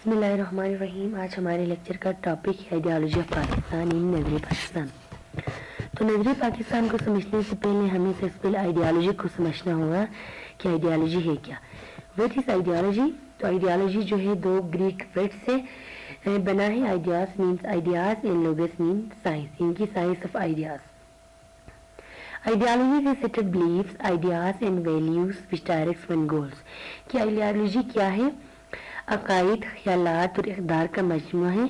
بسم اللہ الرحمن الرحیم. آج ہمارے لیکچر کا ٹاپک ہے آئیڈیالوجی آف پاکستان ان نظر پاکستان. تو نظر پاکستان کو سمجھنے سے پہلے ہمیں سب سے پہلے آئیڈیالوجی کو سمجھنا ہوگا کہ آئیڈیالوجی ہے کیا. What is ideology? تو آئیڈیالوجی جو ہے دو گریک ورڈ سے بنا ہے. Ideas means ideas and logos mean science, ان کی science of ideas. Ideology is a set of beliefs, ideas and values which directs one goals. کہ آئیڈیالوجی کیا ہے؟ عقائد، خیالات اور اقدار کا مجموعہ ہے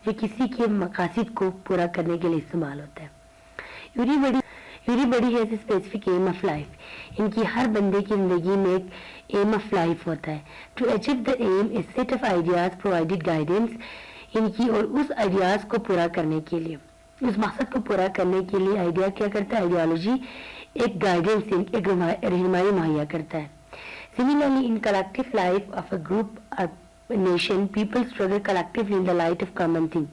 جو کسی کے مقاصد کو پورا کرنے کے لیے استعمال ہوتا ہے. Everybody has a specific aim of life. ان کی ہر بندے کی زندگی میں ایک aim of life ہوتا ہے. To achieve the aim, a set of ideas provided guidance. ان کی اور اس آئیڈیاز کو پورا کرنے کے لیے، اس مقصد کو پورا کرنے کے لیے آئیڈیا کیا کرتا ہے؟ آئیڈیالوجی ایک گائیڈنس، ایک رہنمائی مہیا کرتا ہے. Similarly, in collective life of a group or nation, people struggle collectively in the light of common thing.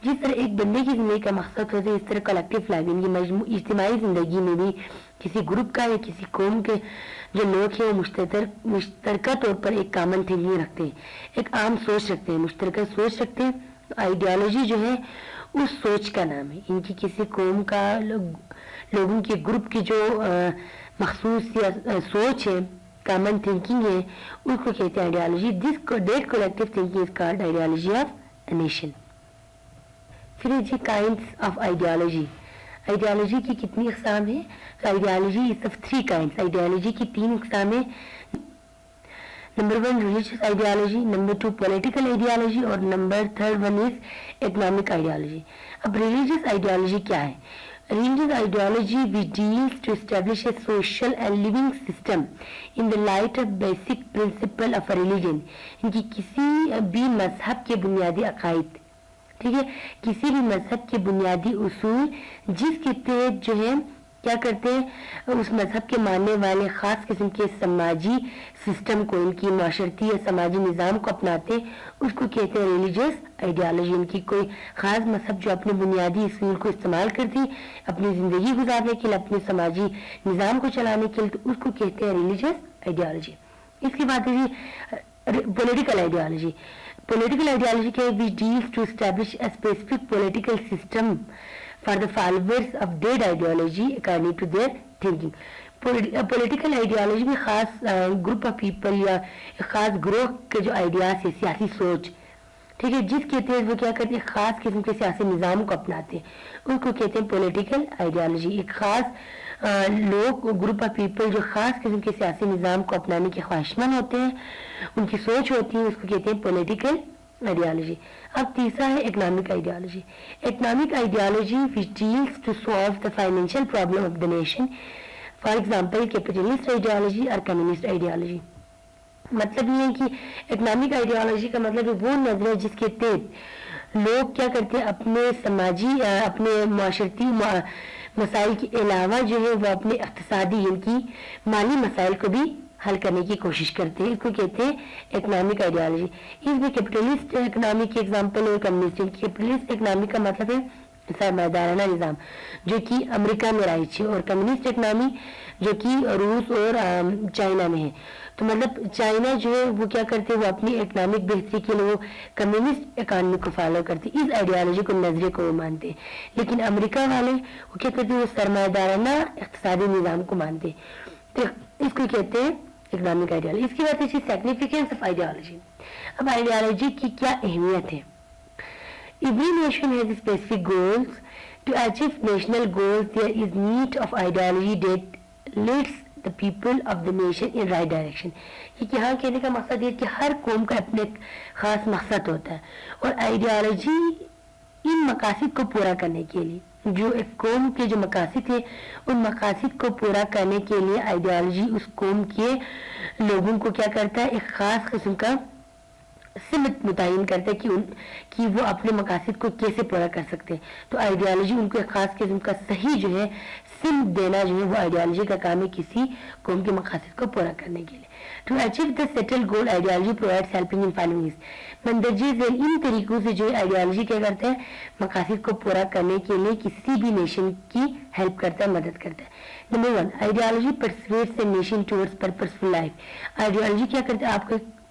جس طرح ایک بندے کی زندگی کا مقصد ہوتا ہے، اس طرح کلیکٹیو لائف ان کی اجتماعی زندگی میں بھی کسی گروپ کا یا کسی قوم کے جو لوگ ہیں وہ مشترکہ طور پر ایک کامن تھنکنگ رکھتے ہیں، ایک عام سوچ رکھتے ہیں، مشترکہ سوچ رکھتے ہیں. آئیڈیالوجی جو ہے اس سوچ کا نام ہے. ان کی کسی قوم کا لوگوں کے گروپ کی جو مخصوص سوچ ہے، کامن تھنکنگ ہے، اس کو کہتے ہیں ideology. That collective thinking is called ideology of a nation. پھر جی کائنڈس آف آئیڈیالوجی. آئیڈیالوجی کی کتنی اقسام ہیں؟ Ideology is of 3 kinds. Ideology کی 3 اقسام ہیں. Number 1 religious ideology, number 2 political ideology اور نمبر 3 از اکنامک آئیڈیالوجی. اب ریلیجیس آئیڈیالوجی کیا ہے؟ Religious ideology which deals to establish a social and living system in the light of basic principle of a religion. ان کی کسی بھی مذہب کے بنیادی عقائد، ٹھیک ہے، کسی بھی مذہب کے بنیادی اصول جس کے تحت جو ہے کیا کرتے ہیں، اس مذہب کے ماننے والے خاص قسم کے سماجی سسٹم کو، ان کی معاشرتی یا سماجی نظام کو اپناتے ہیں، اس کو کہتے ہیں ریلیجیس آئیڈیالوجی. ان کی کوئی خاص مذہب جو اپنے بنیادی اصول کو استعمال کرتی اپنی زندگی گزارنے کے لیے، اپنے سماجی نظام کو چلانے کے لیے، تو اس کو کہتے ہیں ریلیجیس آئیڈیالوجی. اس کے بعد پولیٹیکل آئیڈیالوجی. پولیٹیکل آئیڈیالوجی کے which deals to establish a specific political system for the followers of that ideology according to their thinking. Political ideology میں خاص گروپ آف پیپل یا خاص گروہ کے جو آئیڈیاز ہے، سیاسی سوچ، ٹھیک ہے، جس کے تحت وہ کیا کرتے ہیں، خاص قسم کے سیاسی نظام کو اپناتے ہیں، ان کو کہتے ہیں پولیٹیکل آئیڈیالوجی. ایک خاص لوگ، گروپ آف پیپل جو خاص قسم کے سیاسی نظام کو اپنانے کے خواہشمند ہوتے ہیں، ان کی سوچ ہوتی ہے، اس کو کہتے ہیں پولیٹیکل آئیڈیالوجی. اب تیسرا ہے economic ideology. Economic ideology which deals to solve the financial problem of the nation. For example, capitalist ideology اور communist ideology. مطلب یہ ہے کہ اکنامک آئیڈیالوجی کا مطلب ہے وہ نظریہ جس کے تحت لوگ کیا کرتے ہیں، اپنے سماجی، اپنے معاشرتی مسائل کے علاوہ جو ہے وہ اپنے اقتصادی، ان کی مالی مسائل کو بھی حل کرنے کی کوشش کرتے ہیں. اس کو کہتے ہیں اکنامک آئیڈیالوجی. اس میں کیپٹلسٹ اکنامی کی ایگزامپل ہے کمیونسٹ. کیپٹلسٹ اکنامی کا مطلب ہے سرمایہ دارانہ نظام جو کہ امریکہ میں رائج ہے، اور کمیونسٹ اکنامی جو کہ روس اور چائنا میں ہے. تو مطلب چائنا جو ہے وہ کیا کرتے ہیں، وہ اپنی اکنامک بہتری کے لیے وہ کمیونسٹ اکانومی کو فالو کرتے ہیں، اس آئیڈیالوجی کو، نظریے کو وہ مانتے ہیں. لیکن امریکہ والے وہ کیا کرتے ہیں، وہ سرمایہ دارانہ اقتصادی نظام کو مانتے ہیں. تو اس کو کہتے ہیں اکنامک آئیڈیالوجی. اس کی بات ہے سیگنیفیکینس آف آئیڈیالوجی. اب آئیڈیالوجی کی کیا اہمیت ہے؟ Every nation has specific goals. To achieve national goals, there is need of ideology that leads the people of the nation in right direction. یہ یہاں کہنے کا مقصد یہ کہ ہر قوم کا اپنے خاص مقصد ہوتا ہے، اور آئیڈیالوجی ان مقاصد کو پورا کرنے کے لیے، جو ایک قوم کے جو مقاصد ہیں ان مقاصد کو پورا کرنے کے لیے آئیڈیالوجی اس قوم کے لوگوں کو کیا کرتا ہے، ایک خاص قسم کا سمت متعین کرتا ہے کہ وہ اپنے مقاصد کو کیسے پورا کر سکتے ہیں. تو آئیڈیالوجی ان کو ایک خاص قسم کا صحیح جو ہے سمت دینا جو ہے وہ آئیڈیالوجی کا کام ہے کسی قوم کے مقاصد کو پورا کرنے کے لیے. To achieve the settle goal ideology provides helping in following. مندرجہ ذیل ان طریقوں سے جو ہے آئیڈیالوجی کیا کرتا ہے، مقاصد کو پورا کرنے کے لیے کسی بھی نیشن کی ہیلپ کرتا ہے، مدد کرتا ہے. Number 1 ideology persuades a nation towards purposeful life. Ideology کیا کرتا ہے، آپ کو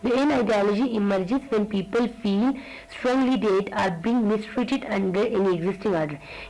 An ideology emerges when people feel strongly that are being mistreated under any existing order.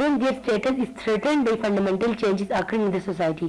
When their status is threatened by fundamental changes occurring in the society,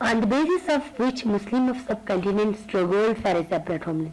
On the basis of which Muslim of subcontinent struggled for a separate homeland.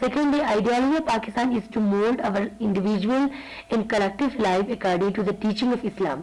Secondly, ideology of Pakistan is to mold our individual and collective life according to the teaching of Islam.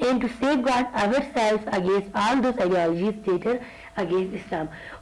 And to safeguard ourselves against all those ideologies stated against Islam.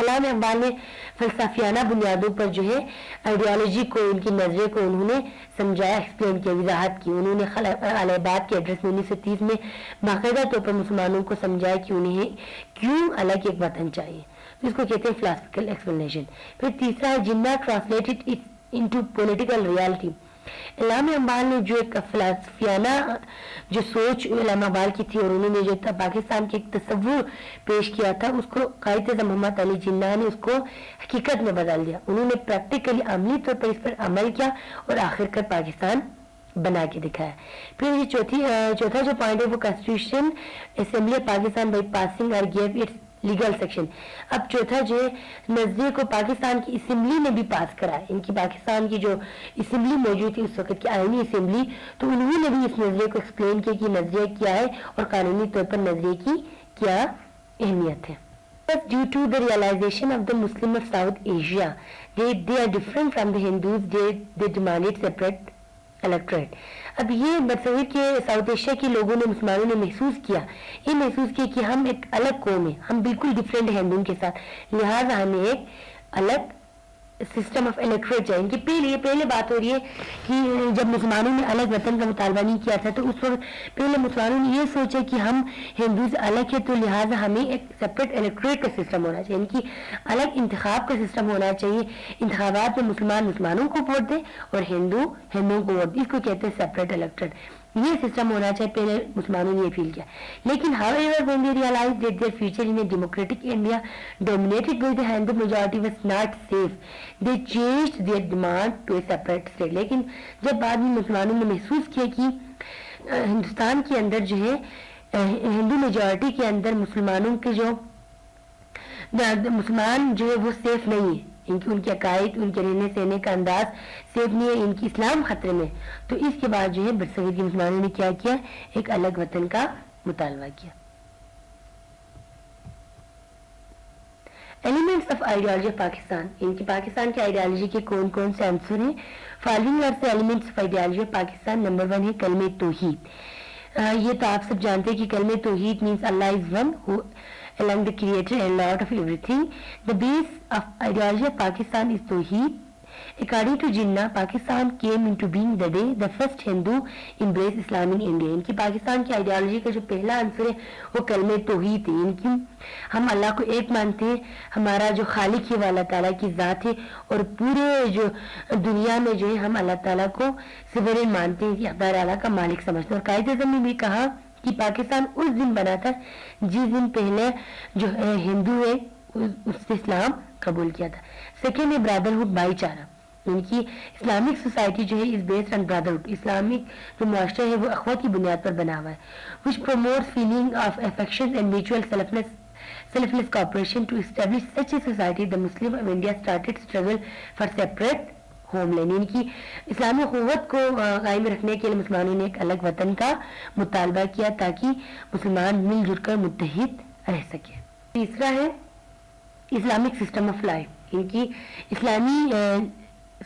علامہ اقبال نے فلسفیانہ بنیادوں پر جو ہے ideology کو، ان کی نظریے کو انہوں نے سمجھایا، ایکسپلین کیا، وضاحت کی. انہوں نے اہل آباد کے ایڈریس میں 1930 میں باقاعدہ طور پر مسلمانوں کو سمجھایا کہ انہیں کیوں الگ ایک وطن چاہیے. تو اس کو کہتے ہیں فلاسفیکل ایکسپلینیشن. پھر تیسرا ہے جنہ ٹرانسلیٹڈ انٹو پولیٹیکل ریالٹی. علامہ اقبال نے جو ایک فلسفیانہ جو سوچ علامہ اقبال کی تھی اور انہوں نے جو پاکستان کے ایک تصور پیش کیا تھا، اس کو قائد اعظم محمد علی جناح نے اس کو حقیقت میں بدل دیا. انہوں نے پریکٹیکلی عملی طور پر اس پر عمل کیا اور آخر کار پاکستان بنا کے دکھایا. پھر یہ چوتھا جو پوائنٹ ہے وہ constitution assembly of Pakistan by passing اور گیو اٹس لیگل سیکشن. اب چوتھا جو ہے نظریے کو پاکستان کی اسمبلی نے بھی پاس کرا ہے. ان کی پاکستان کی جو اسمبلی موجود تھی اس وقت کی آئینی اسمبلی، تو انہوں نے بھی اس نظریے کو ایکسپلین کیا کہ نظریہ کیا ہے اور قانونی طور پر نظریے کی کیا اہمیت ہے. Due to the realization of the Muslims of South Asia, they are different from the Hindus. They demanded separate electorate. اب یہ برصغیر کے ساؤتھ ایشیا کے لوگوں نے، مسلمانوں نے محسوس کیا کہ ہم ایک الگ قوم ہیں، ہم بالکل ڈفرینٹ ہیں ہندوؤں کے ساتھ، لہٰذا ہمیں ایک الگ سسٹم آف الیکٹریٹ چاہیے. کہ پہلے بات ہو رہی ہے کہ جب مسلمانوں نے الگ وطن کا مطالبہ نہیں کیا تھا تو اس وقت پہلے مسلمانوں نے یہ سوچا کہ ہم ہندو سے الگ ہے، تو لہٰذا ہمیں ایک سپریٹ الیکٹریٹ کا سسٹم ہونا چاہیے، ان کی الگ انتخاب کا سسٹم ہونا چاہیے. انتخابات میں مسلمانوں کو ووٹ دے اور ہندوؤں کو ووٹ دے، اس کو کہتے ہیں سپریٹ الیکٹریٹ. یہ سسٹم ہونا چاہیے، پہلے مسلمانوں نے یہ فیل کیا. لیکن however when they realized that their future in a democratic India dominated by the Hindu majority was not safe, they changed their demand to a separate state. لیکن جب بعد میں مسلمانوں نے محسوس کیا کہ ہندوستان کے اندر جو ہے ہندو میجورٹی کے اندر مسلمانوں کے جو مسلمان جو ہے وہ سیف نہیں ہے، ان کے عقائد، ان کے رہنے سہنے کا انداز سیف نہیں ہے، ان کی اسلام خطرے میں. تو اس کے بعد جو ہے برصغیر کے مسلمانوں نے کیا کیا، ایک الگ وطن کا مطالبہ کیا. Elements of ideology of Pakistan. ان کی پاکستان کی آئیڈیالوجی کے کون کون سے عنصر ہیں؟ فالوئنگ آر سے elements of ideology of Pakistan. Number 1 ہے کلمہ توحید. یہ تو آپ سب جانتے ہیں کہ کلمہ توحید means Allah is one along the creator and lord of everything. The base of ideology of Pakistan is Tawheed. According to Jinnah, Pakistan came into being the day the first Hindu embraced Islam in India. ان کی پاکستان کی ideology کا جو پہلا عنصر ہے وہ کلمہ توحید ہے. ان کی ہم اللہ کو ایک مانتے ہیں، ہمارا جو خالق ہے وہ اللہ تعالیٰ کی ذات ہے، اور پورے جو دنیا میں جو ہے ہم اللہ تعالیٰ کو سوورن مانتے ہیں کہ اقدار اعلیٰ کا مالک سمجھتے ہیں. اور قائد اعظم نے بھی کہا کہ پاکستان اس دن بنا تھا جس دن پہلے جو ہندو ہے اس سے اسلام قبول کیا تھا. سیکنڈ ہے برادرہڈ، بھائی چارہ. ان کی اسلامک سوسائٹی جو ہے is based on brotherhood. Islamic جو معاشرہ ہے وہ اخوت کی بنیاد پر بنا ہوا ہے. which promotes feeling of affection and mutual selfless cooperation. To establish such a society, the Muslims of India started struggle for separate homeland. ان کی اسلامی قوت کو قائم رکھنے کے لیے مسلمانوں نے ایک الگ وطن کا مطالبہ کیا تاکہ مسلمان مل جل کر متحد رہ سکے. تیسرا ہے اسلامک سسٹم آف لائف. ان کی اسلامی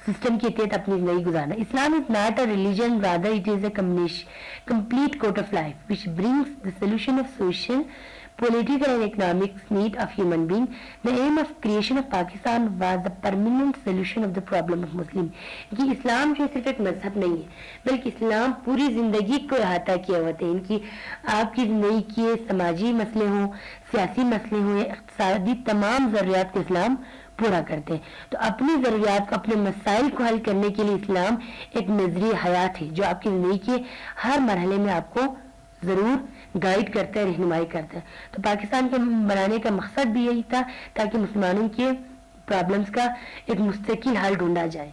سسٹم کے تحت اپنی زندگی گزارنا. Islam is not a religion, rather it is a complete code of life which brings the solution of social, political and economic need of human being. The aim of creation of Pakistan was the permanent solution of the problem of Muslim. کہ اسلام جو صرف ایک مذہب نہیں ہے بلکہ اسلام پوری زندگی کو احاطہ کیا ہوتا ہے. ان کی آپ کی زندگی کے سماجی مسئلے ہوں، سیاسی مسئلے ہوں یا اقتصادی تمام ضروریات کو اسلام پورا کرتے ہیں. تو اپنی ضروریات کو، اپنے مسائل کو حل کرنے کے لیے اسلام ایک نظریہ حیات ہے جو آپ کی زندگی کے ہر مرحلے میں آپ کو ضرور گائیڈ کرتا ہے، رہنمائی کرتا ہے. تو پاکستان کے بنانے کا مقصد بھی یہی تھا تاکہ مسلمانوں کے پرابلمس کا ایک مستقل حل ڈھونڈا جائے.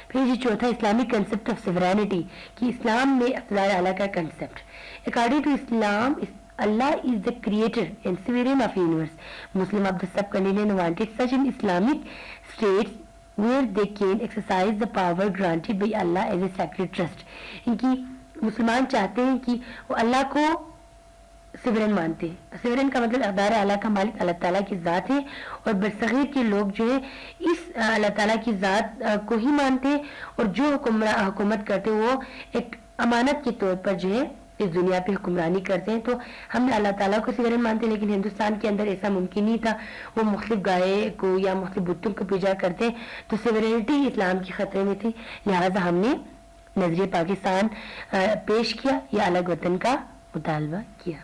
پھر یہ چوتھا اسلامک کنسپٹ آف سوورینٹی، کہ اسلام میں اقتدار اعلیٰ کا concept. According to Islam Allah is the creator and sovereign of universe. Muslim of the subcontinent wanted such an Islamic state where they can exercise the power granted by Allah as a sacred trust. ان کی مسلمان چاہتے ہیں کہ وہ اللہ کو sovereign مانتے ہیں. Sovereign کا مطلب اقدار اعلیٰ کا مالک اللہ تعالیٰ کی ذات ہے، اور برصغیر کے لوگ جو ہے اس اللہ تعالیٰ کی ذات کو ہی مانتے ہیں، اور جو حکومت کرتے وہ ایک امانت کے طور پر جو ہے اس دنیا پہ حکمرانی کرتے ہیں. تو ہم نے اللہ تعالیٰ کو سیورین مانتے ہیں، لیکن ہندوستان کے اندر ایسا ممکن نہیں تھا. وہ مختلف گائے کو یا مختلف بتوں کو پوجا کرتے، تو سیورینٹی اسلام کی خطرے میں تھی. لہٰذا ہم نے نظریہ پاکستان پیش کیا یا الگ وطن کا مطالبہ کیا.